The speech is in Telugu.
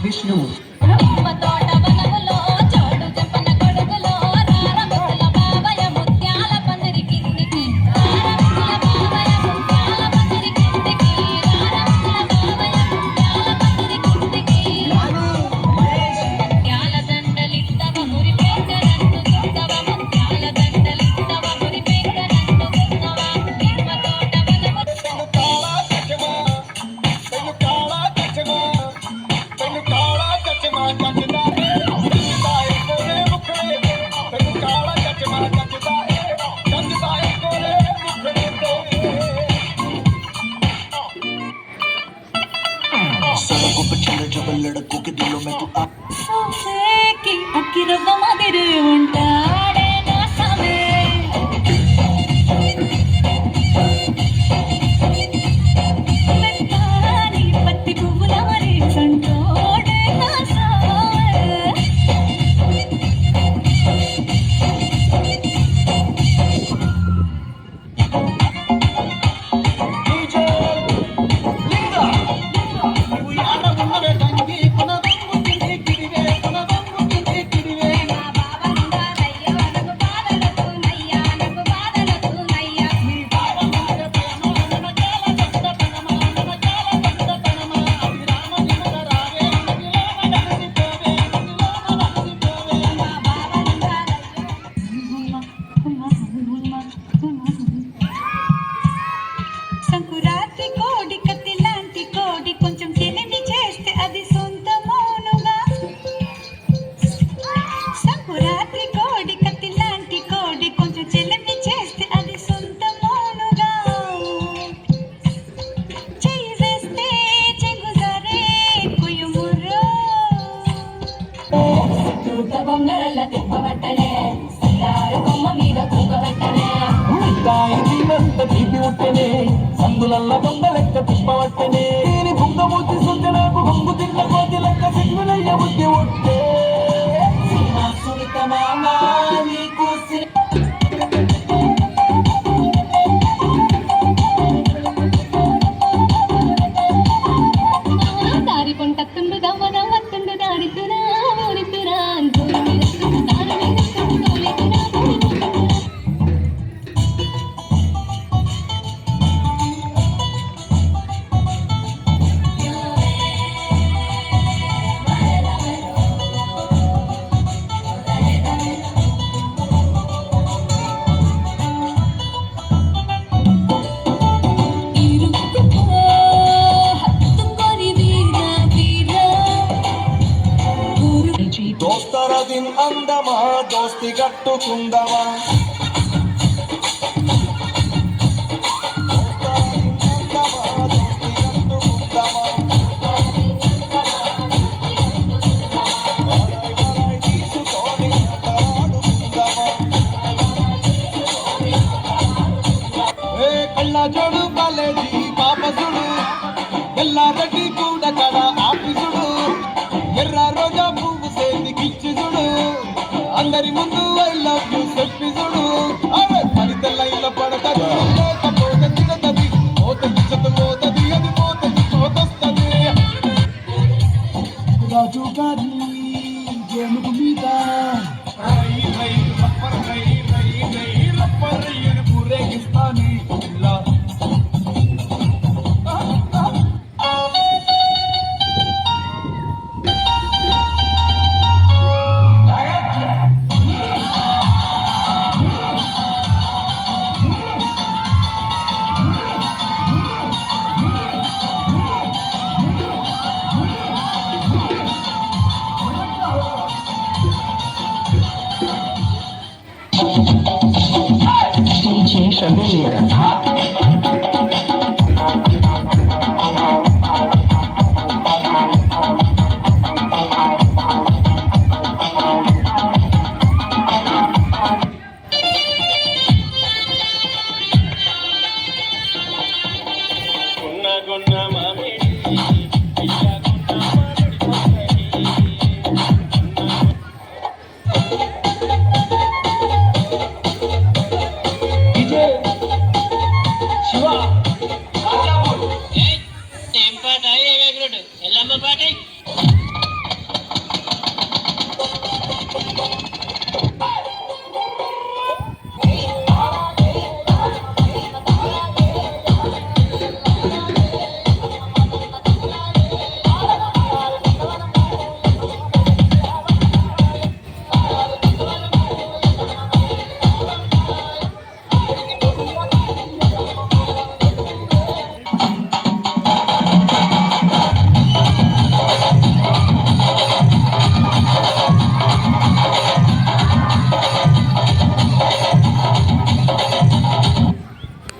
విష్ణు सड़कों पे चले जब लड़कों के दिलों में तू ఉంటాడే నా సమే పత్తి పువ్వుల మరి సంటోడే నా సంకురాత్రి కోడి కత్తి లాంటి కోడి కొంచెం తెలివి చేస్తే అది సొంత మౌనుగా సంకురాత్రి కోడి కత్తి లాంటి కోడి కొంచెం చెలిమి చేస్తే అది సొంత మౌనుగా చెయ్యి వేస్తే చెంగుజారే కుయుముర్రో బొంగరల్ల తిప్పబట్టనే సిల్లారు కొమ్మ మీద కూకబట్టనే తీపి ఉట్టనే సందులల్ల బొంగ లెక్క తిప్పవట్టనే బొంగ మూతి సుంది నాకు బొంగు తిన్న కోతి లెక్క సింగులయ్య బుద్ధి ఉట్టే సునిత మామా నీకు దారి కొంటుండు దమ్మన వత్తుండు దాడితురా ఓడితురా దోస్తర దిన్ అందమా దోస్తి కట్టుకుందమా కళ్ళ జోడు కాలేజీ పాపసుడు ఎల్లారెడ్డి కూడా కడ ఆఫీసుడు ఎర్ర రోజా పువ్వు సేతి కిచ్చిజుడు అందరి ముందు ఐ లవ్ యూ చెప్పిజుడు అరే పరిత లైన్ల పడతది లేకపోతే తినతది మోతకి చదువుతది అది మోతకి చోతస్తది రాజు గారి గేముకు మీద రై రై సఫర్ రై చేయరా